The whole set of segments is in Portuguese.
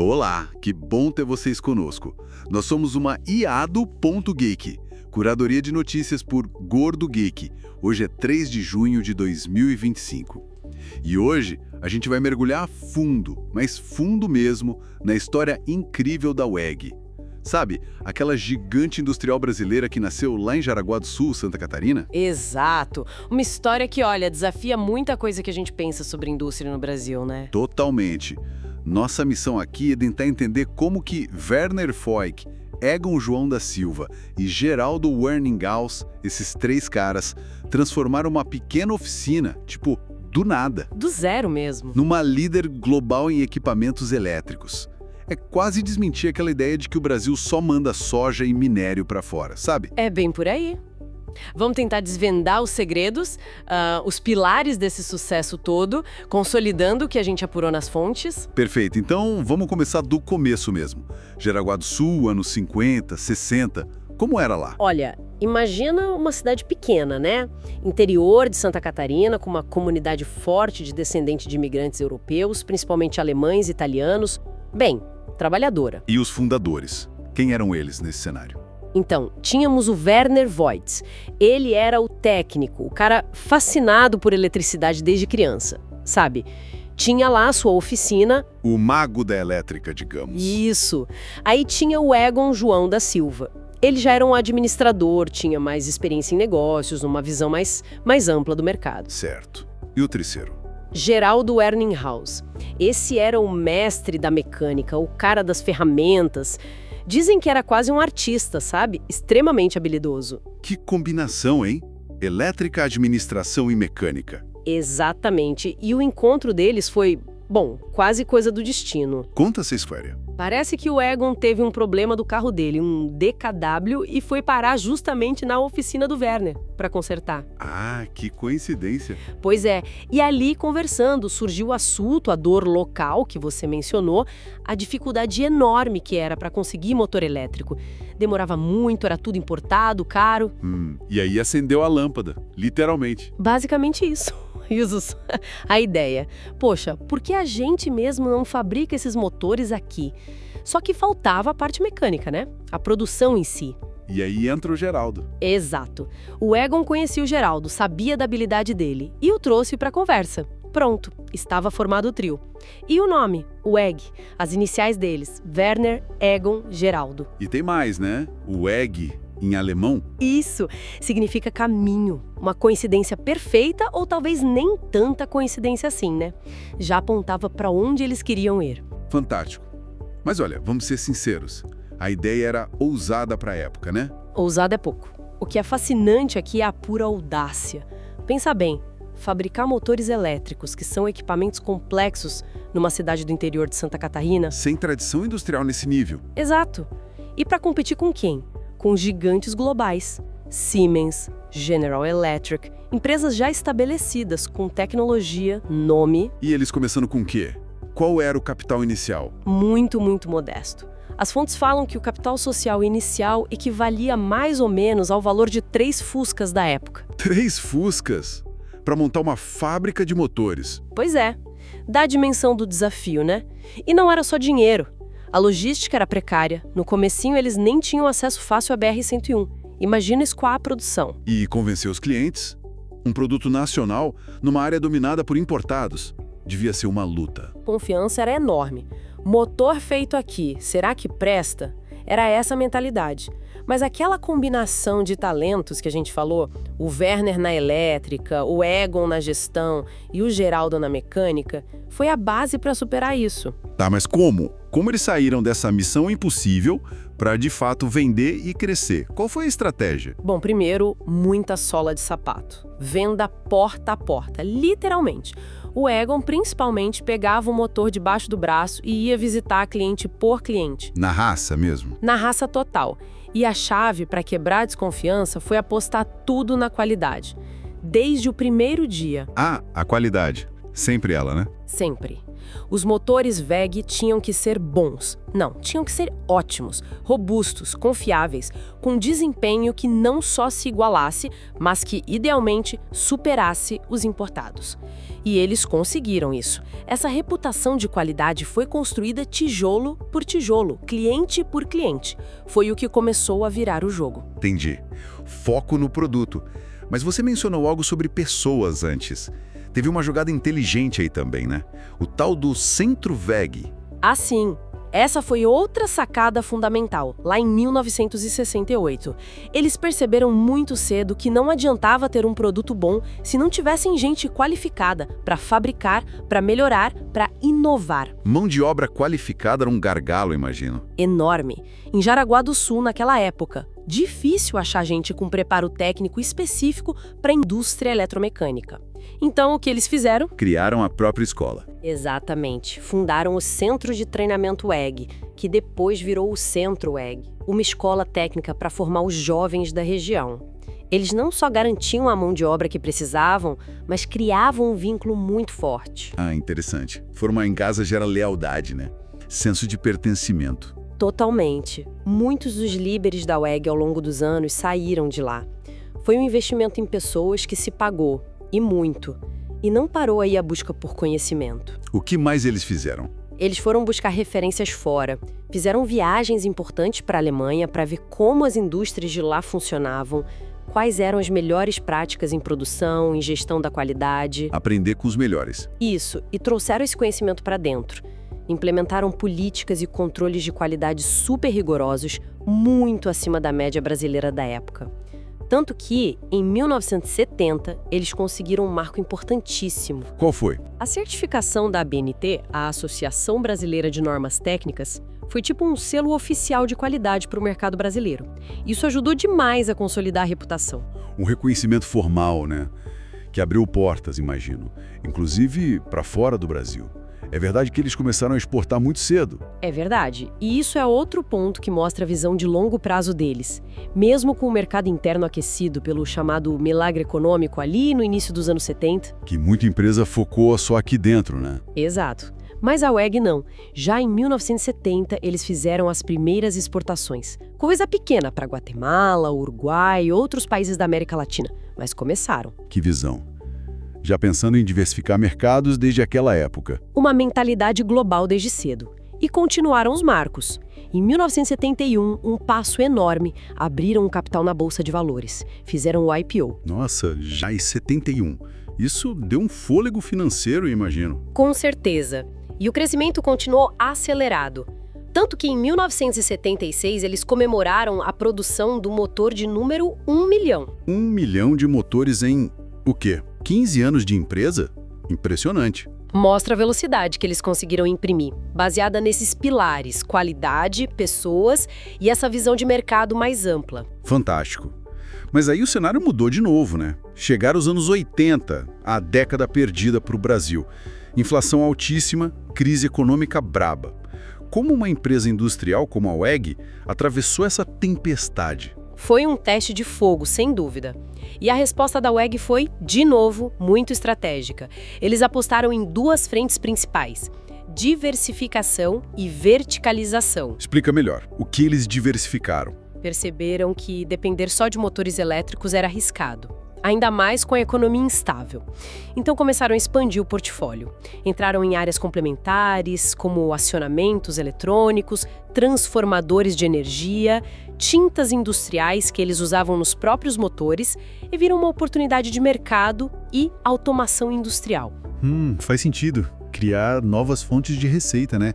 Olá, que bom ter vocês conosco. Nós somos uma iado.geek, curadoria de notícias por Gordo Geek. Hoje é 3 de junho de 2025. E hoje a gente vai mergulhar fundo, mas fundo mesmo, na história incrível da WEG. Sabe, aquela gigante industrial brasileira que nasceu lá em Jaraguá do Sul, Santa Catarina? Exato. Uma história que, olha, desafia muita coisa que a gente pensa sobre indústria no Brasil, né? Totalmente. Nossa missão aqui é tentar entender como que Werner Voigt, Egon João da Silva e Geraldo Werninghaus, esses três caras, transformaram uma pequena oficina, tipo, do nada, Do zero mesmo. numa líder global em equipamentos elétricos. É quase desmentir aquela ideia de que o Brasil só manda soja e minério para fora, sabe? É bem por aí. Vamos tentar desvendar os segredos, os pilares desse sucesso todo, consolidando o que a gente apurou nas fontes. Perfeito, então vamos começar do começo mesmo. Jaraguá do Sul, anos 50, 60, como era lá? Olha, imagina uma cidade pequena, né? Interior de Santa Catarina, com uma comunidade forte de descendentes de imigrantes europeus, principalmente alemães e italianos. Bem, trabalhadora. E os fundadores? Quem eram eles nesse cenário? Então, tínhamos o Werner Voigt. Ele era o técnico, o cara fascinado por eletricidade desde criança, sabe? Tinha lá a sua oficina. O mago da elétrica, digamos. Isso. Aí tinha o Egon João da Silva. Ele já era um administrador, tinha mais experiência em negócios, uma visão mais ampla do mercado. Certo. E o terceiro? Geraldo Werninghaus. Esse era o mestre da mecânica, o cara das ferramentas. Dizem que era quase um artista, sabe? Extremamente habilidoso. Que combinação, hein? Elétrica, administração e mecânica. Exatamente. E o encontro deles foi, bom, quase coisa do destino. Conta essa história. Parece que o Egon teve um problema do carro dele, um DKW, e foi parar justamente na oficina do Werner para consertar. Ah, que coincidência. Pois é, e ali conversando surgiu o assunto, a dor local que você mencionou, a dificuldade enorme que era para conseguir motor elétrico. Demorava muito, era tudo importado, caro. E aí acendeu a lâmpada, literalmente. Basicamente isso. Risos. A ideia. Poxa, por que a gente mesmo não fabrica esses motores aqui? Só que faltava a parte mecânica, né? A produção em si. E aí entra o Geraldo. Exato. O Egon conhecia o Geraldo, sabia da habilidade dele e o trouxe para conversa. Pronto, estava formado o trio. E o nome, WEG, as iniciais deles, Werner, Egon, Geraldo. E tem mais, né? O EG, em alemão. Isso significa caminho. Uma coincidência perfeita ou talvez nem tanta coincidência assim, né? Já apontava para onde eles queriam ir. Fantástico. Mas olha, vamos ser sinceros. A ideia era ousada para a época, né? Ousado é pouco. O que é fascinante aqui é a pura audácia. Pensa bem, fabricar motores elétricos, que são equipamentos complexos, numa cidade do interior de Santa Catarina. Sem tradição industrial nesse nível. Exato. E para competir com quem? Com gigantes globais. Siemens, General Electric, empresas já estabelecidas, com tecnologia, nome. E eles começando com o quê? Qual era o capital inicial? Muito, muito modesto. As fontes falam que o capital social inicial equivalia mais ou menos ao valor de 3 Fuscas da época. 3 Fuscas? Para montar uma fábrica de motores. Pois é, dá a dimensão do desafio, né? E não era só dinheiro. A logística era precária. No comecinho eles nem tinham acesso fácil à BR-101. Imagina escoar a produção. E convencer os clientes? Um produto nacional numa área dominada por importados. Devia ser uma luta. A confiança era enorme. Motor feito aqui, será que presta? Era essa a mentalidade. Mas aquela combinação de talentos que a gente falou, o Werner na elétrica, o Egon na gestão e o Geraldo na mecânica, foi a base para superar isso. Tá, mas como? Como eles saíram dessa missão impossível para de fato vender e crescer? Qual foi a estratégia? Bom, primeiro, muita sola de sapato. Venda porta a porta, literalmente. O Egon principalmente pegava o motor debaixo do braço e ia visitar cliente por cliente. Na raça mesmo? Na raça total. E a chave para quebrar a desconfiança foi apostar tudo na qualidade. Desde o primeiro dia. Ah, a qualidade. Sempre ela, né? Sempre. Os motores WEG tinham que ser bons. Não, tinham que ser ótimos, robustos, confiáveis, com desempenho que não só se igualasse, mas que, idealmente, superasse os importados. E eles conseguiram isso. Essa reputação de qualidade foi construída tijolo por tijolo, cliente por cliente. Foi o que começou a virar o jogo. Entendi. Foco no produto. Mas você mencionou algo sobre pessoas antes. Teve uma jogada inteligente aí também, né? O tal do Centro WEG. Ah, sim. Essa foi outra sacada fundamental, lá em 1968. Eles perceberam muito cedo que não adiantava ter um produto bom se não tivessem gente qualificada para fabricar, para melhorar, para inovar. Mão de obra qualificada era um gargalo, imagino. Enorme. Em Jaraguá do Sul, naquela época, difícil achar gente com preparo técnico específico para a indústria eletromecânica. Então, o que eles fizeram? Criaram a própria escola. Exatamente. Fundaram o Centro de Treinamento WEG, que depois virou o Centro WEG, uma escola técnica para formar os jovens da região. Eles não só garantiam a mão de obra que precisavam, mas criavam um vínculo muito forte. Ah, interessante. Formar em casa gera lealdade, né? Senso de pertencimento. Totalmente. Muitos dos líderes da WEG ao longo dos anos saíram de lá. Foi um investimento em pessoas que se pagou, e muito. E não parou aí a busca por conhecimento. O que mais eles fizeram? Eles foram buscar referências fora, fizeram viagens importantes para a Alemanha para ver como as indústrias de lá funcionavam, quais eram as melhores práticas em produção, em gestão da qualidade. Aprender com os melhores. Isso, e trouxeram esse conhecimento para dentro. Implementaram políticas e controles de qualidade super rigorosos, muito acima da média brasileira da época. Tanto que, em 1970, eles conseguiram um marco importantíssimo. Qual foi? A certificação da ABNT, a Associação Brasileira de Normas Técnicas, foi tipo um selo oficial de qualidade para o mercado brasileiro. Isso ajudou demais a consolidar a reputação. Um reconhecimento formal, né? Que abriu portas, imagino. Inclusive para fora do Brasil. É verdade que eles começaram a exportar muito cedo. É verdade. E isso é outro ponto que mostra a visão de longo prazo deles. Mesmo com o mercado interno aquecido pelo chamado milagre econômico ali no início dos anos 70. Que muita empresa focou só aqui dentro, né? Exato. Mas a WEG não. Já em 1970, eles fizeram as primeiras exportações. Coisa pequena para Guatemala, Uruguai e outros países da América Latina. Mas começaram. Que visão. Já pensando em diversificar mercados desde aquela época. Uma mentalidade global desde cedo. E continuaram os marcos. Em 1971, um passo enorme, abriram um capital na Bolsa de Valores. Fizeram o IPO. Nossa, já em 71. Isso deu um fôlego financeiro, imagino. Com certeza. E o crescimento continuou acelerado. Tanto que em 1976 eles comemoraram a produção do motor de número 1 milhão. 1 milhão de motores em, o quê? 15 anos de empresa? Impressionante. Mostra a velocidade que eles conseguiram imprimir, baseada nesses pilares, qualidade, pessoas e essa visão de mercado mais ampla. Fantástico. Mas aí o cenário mudou de novo, né? Chegaram os anos 80, a década perdida para o Brasil. Inflação altíssima, crise econômica braba. Como uma empresa industrial como a WEG atravessou essa tempestade? Foi um teste de fogo, sem dúvida. E a resposta da WEG foi, de novo, muito estratégica. Eles apostaram em duas frentes principais: diversificação e verticalização. Explica melhor. O que eles diversificaram? Perceberam que depender só de motores elétricos era arriscado, ainda mais com a economia instável. Então começaram a expandir o portfólio. Entraram em áreas complementares, como acionamentos eletrônicos, transformadores de energia, tintas industriais que eles usavam nos próprios motores e viram uma oportunidade de mercado e automação industrial. Faz sentido. Criar novas fontes de receita, né?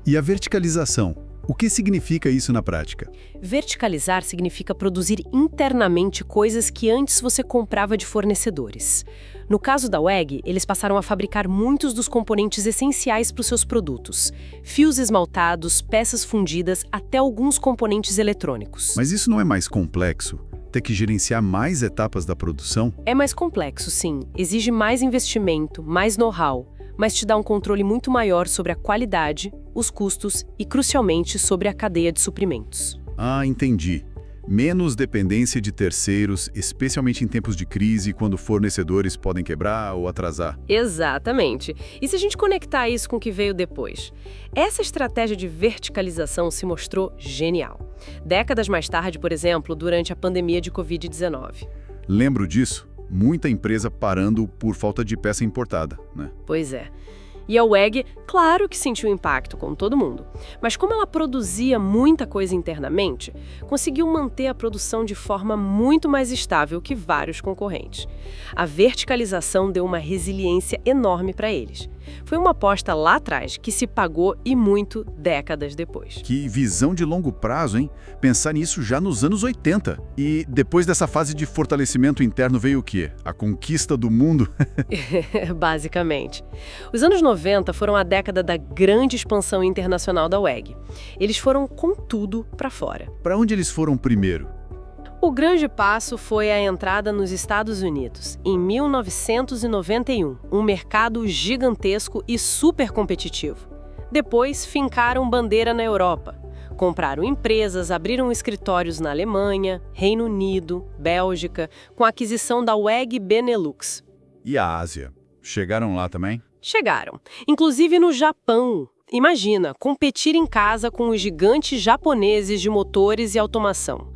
E a verticalização? O que significa isso na prática? Verticalizar significa produzir internamente coisas que antes você comprava de fornecedores. No caso da WEG, eles passaram a fabricar muitos dos componentes essenciais para os seus produtos. Fios esmaltados, peças fundidas, até alguns componentes eletrônicos. Mas isso não é mais complexo? Ter que gerenciar mais etapas da produção? É mais complexo, sim. Exige mais investimento, mais know-how, mas te dá um controle muito maior sobre a qualidade, os custos e, crucialmente, sobre a cadeia de suprimentos. Ah, entendi. Menos dependência de terceiros, especialmente em tempos de crise, quando fornecedores podem quebrar ou atrasar. Exatamente. E se a gente conectar isso com o que veio depois? Essa estratégia de verticalização se mostrou genial. Décadas mais tarde, por exemplo, durante a pandemia de Covid-19. Lembro disso, muita empresa parando por falta de peça importada, né? Pois é. E a WEG, claro que sentiu impacto, como todo mundo. Mas como ela produzia muita coisa internamente, conseguiu manter a produção de forma muito mais estável que vários concorrentes. A verticalização deu uma resiliência enorme para eles. Foi uma aposta lá atrás que se pagou e muito décadas depois. Que visão de longo prazo, hein? Pensar nisso já nos anos 80. E depois dessa fase de fortalecimento interno veio o quê? A conquista do mundo? Basicamente. Os anos 90 foram a década da grande expansão internacional da WEG. Eles foram com tudo para fora. Para onde eles foram primeiro? O grande passo foi a entrada nos Estados Unidos, em 1991, um mercado gigantesco e super competitivo. Depois, fincaram bandeira na Europa. Compraram empresas, abriram escritórios na Alemanha, Reino Unido, Bélgica, com a aquisição da WEG Benelux. E a Ásia? Chegaram lá também? Chegaram, inclusive no Japão. Imagina, competir em casa com os gigantes japoneses de motores e automação.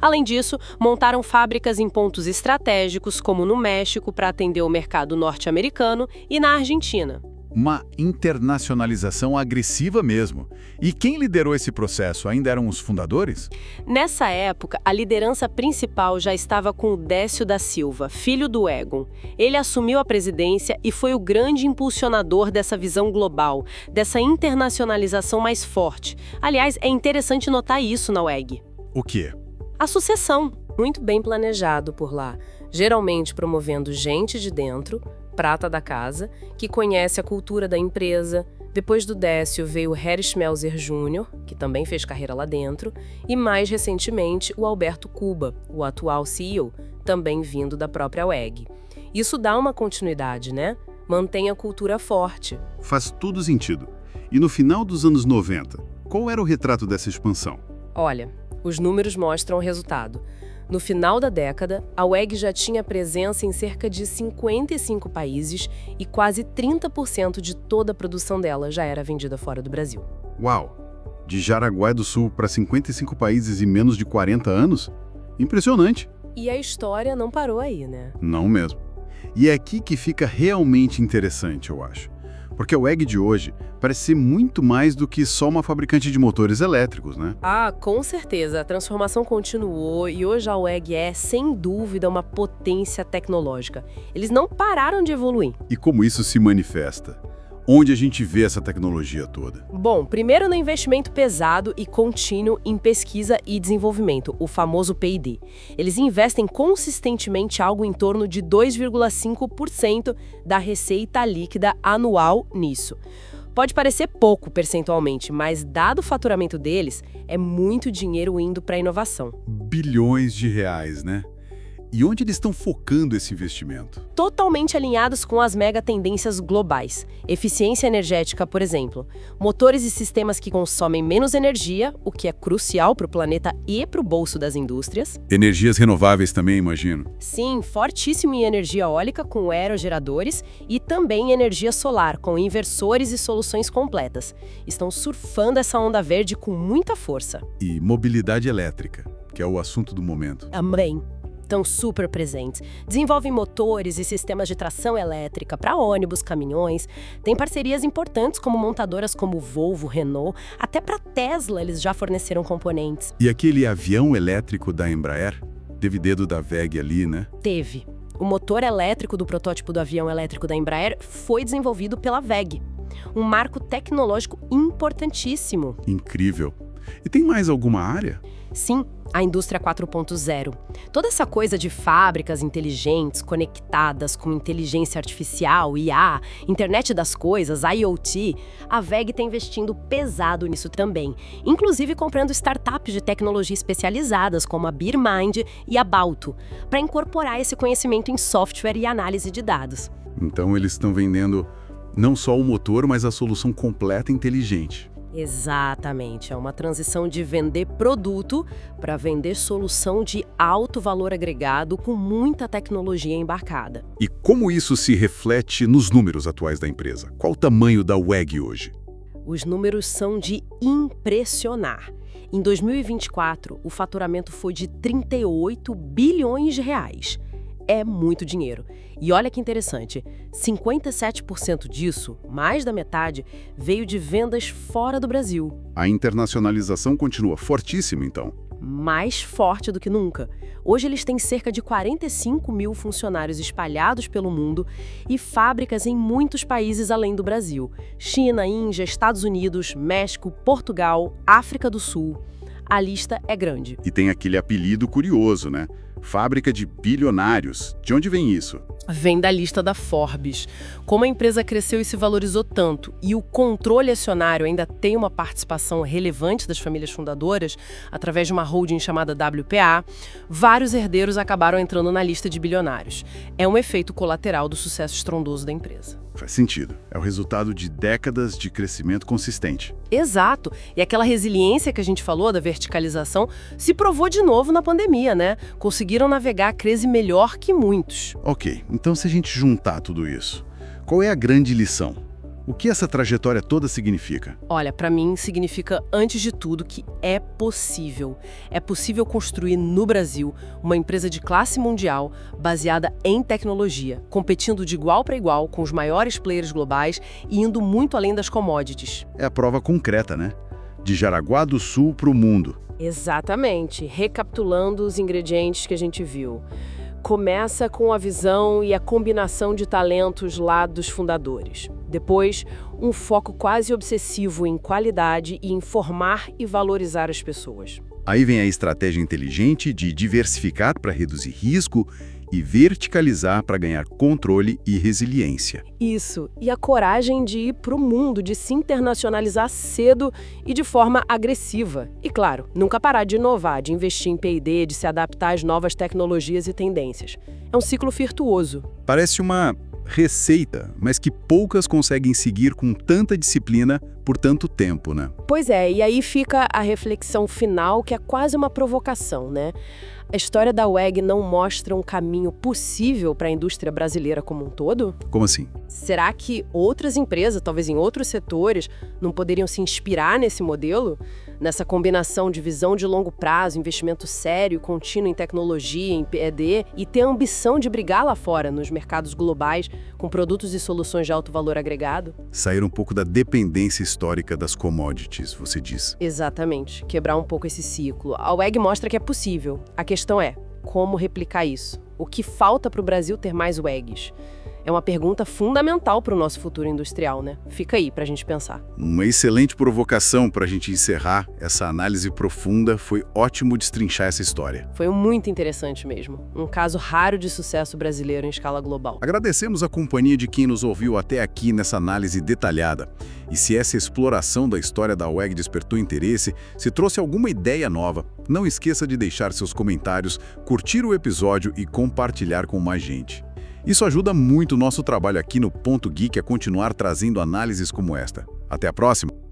Além disso, montaram fábricas em pontos estratégicos, como no México, para atender o mercado norte-americano, e na Argentina. Uma internacionalização agressiva mesmo. E quem liderou esse processo? Ainda eram os fundadores? Nessa época, a liderança principal já estava com o Décio da Silva, filho do Egon. Ele assumiu a presidência e foi o grande impulsionador dessa visão global, dessa internacionalização mais forte. Aliás, é interessante notar isso na WEG. O quê? A sucessão, muito bem planejado por lá, geralmente promovendo gente de dentro, prata da casa, que conhece a cultura da empresa. Depois do Décio veio o Harry Schmelzer Jr., que também fez carreira lá dentro, e mais recentemente o Alberto Kuba, o atual CEO, também vindo da própria WEG. Isso dá uma continuidade, né? Mantém a cultura forte. Faz todo sentido. E no final dos anos 90, qual era o retrato dessa expansão? Olha, os números mostram o resultado. No final da década, a WEG já tinha presença em cerca de 55 países e quase 30% de toda a produção dela já era vendida fora do Brasil. Uau! De Jaraguá do Sul para 55 países em menos de 40 anos? Impressionante! E a história não parou aí, né? Não mesmo. E é aqui que fica realmente interessante, eu acho. Porque a WEG de hoje parece ser muito mais do que só uma fabricante de motores elétricos, né? Ah, com certeza. A transformação continuou e hoje a WEG é, sem dúvida, uma potência tecnológica. Eles não pararam de evoluir. E como isso se manifesta? Onde a gente vê essa tecnologia toda? Bom, primeiro no investimento pesado e contínuo em pesquisa e desenvolvimento, o famoso P&D. Eles investem consistentemente algo em torno de 2,5% da receita líquida anual nisso. Pode parecer pouco percentualmente, mas dado o faturamento deles, é muito dinheiro indo para a inovação. Bilhões de reais, né? E onde eles estão focando esse investimento? Totalmente alinhados com as mega tendências globais. Eficiência energética, por exemplo. Motores e sistemas que consomem menos energia, o que é crucial para o planeta e para o bolso das indústrias. Energias renováveis também, imagino. Sim, fortíssimo em energia eólica com aerogeradores e também energia solar com inversores e soluções completas. Estão surfando essa onda verde com muita força. E mobilidade elétrica, que é o assunto do momento. Também. Estão super presentes. Desenvolvem motores e sistemas de tração elétrica para ônibus, caminhões. Tem parcerias importantes como montadoras como Volvo, Renault. Até para Tesla eles já forneceram componentes. E aquele avião elétrico da Embraer? Teve dedo da WEG ali, né? Teve. O motor elétrico do protótipo do avião elétrico da Embraer foi desenvolvido pela WEG. Um marco tecnológico importantíssimo. Incrível. E tem mais alguma área? Sim, a indústria 4.0. Toda essa coisa de fábricas inteligentes, conectadas com inteligência artificial, IA, internet das coisas, IoT, a WEG está investindo pesado nisso também, inclusive comprando startups de tecnologia especializadas como a BeerMind e a Balto, para incorporar esse conhecimento em software e análise de dados. Então eles estão vendendo não só o motor, mas a solução completa e inteligente. Exatamente, é uma transição de vender produto para vender solução de alto valor agregado com muita tecnologia embarcada. E como isso se reflete nos números atuais da empresa? Qual o tamanho da WEG hoje? Os números são de impressionar. Em 2024, o faturamento foi de 38 bilhões de reais. É muito dinheiro. E olha que interessante, 57% disso, mais da metade, veio de vendas fora do Brasil. A internacionalização continua fortíssima, então. Mais forte do que nunca. Hoje eles têm cerca de 45 mil funcionários espalhados pelo mundo e fábricas em muitos países além do Brasil. China, Índia, Estados Unidos, México, Portugal, África do Sul. A lista é grande. E tem aquele apelido curioso, né? Fábrica de bilionários. De onde vem isso? Vem da lista da Forbes. Como a empresa cresceu e se valorizou tanto e o controle acionário ainda tem uma participação relevante das famílias fundadoras, através de uma holding chamada WPA, vários herdeiros acabaram entrando na lista de bilionários. É um efeito colateral do sucesso estrondoso da empresa. Faz sentido. É o resultado de décadas de crescimento consistente. Exato. E aquela resiliência que a gente falou da verticalização se provou de novo na pandemia, né? Conseguiram navegar a crise melhor que muitos. Ok, então se a gente juntar tudo isso, qual é a grande lição? O que essa trajetória toda significa? Olha, para mim significa, antes de tudo, que é possível. É possível construir no Brasil uma empresa de classe mundial baseada em tecnologia, competindo de igual para igual com os maiores players globais e indo muito além das commodities. É a prova concreta, né? De Jaraguá do Sul para o mundo. Exatamente. Recapitulando os ingredientes que a gente viu. Começa com a visão e a combinação de talentos lá dos fundadores. Depois, um foco quase obsessivo em qualidade e em formar e valorizar as pessoas. Aí vem a estratégia inteligente de diversificar para reduzir risco e verticalizar para ganhar controle e resiliência. Isso, e a coragem de ir para o mundo, de se internacionalizar cedo e de forma agressiva. E claro, nunca parar de inovar, de investir em P&D, de se adaptar às novas tecnologias e tendências. É um ciclo virtuoso. Parece uma receita, mas que poucas conseguem seguir com tanta disciplina por tanto tempo, né? Pois é, e aí fica a reflexão final, que é quase uma provocação, né? A história da WEG não mostra um caminho possível para a indústria brasileira como um todo? Como assim? Será que outras empresas, talvez em outros setores, não poderiam se inspirar nesse modelo? Nessa combinação de visão de longo prazo, investimento sério, contínuo em tecnologia, em P&D, e ter a ambição de brigar lá fora, nos mercados globais, com produtos e soluções de alto valor agregado? Sair um pouco da dependência histórica das commodities, você diz. Exatamente. Quebrar um pouco esse ciclo. A WEG mostra que é possível. A questão é, como replicar isso? O que falta para o Brasil ter mais WEGs? É uma pergunta fundamental para o nosso futuro industrial, né? Fica aí para a gente pensar. Uma excelente provocação para a gente encerrar essa análise profunda. Foi ótimo destrinchar essa história. Foi muito interessante mesmo. Um caso raro de sucesso brasileiro em escala global. Agradecemos a companhia de quem nos ouviu até aqui nessa análise detalhada. E se essa exploração da história da WEG despertou interesse, se trouxe alguma ideia nova, não esqueça de deixar seus comentários, curtir o episódio e compartilhar com mais gente. Isso ajuda muito o nosso trabalho aqui no Ponto Geek a continuar trazendo análises como esta. Até a próxima!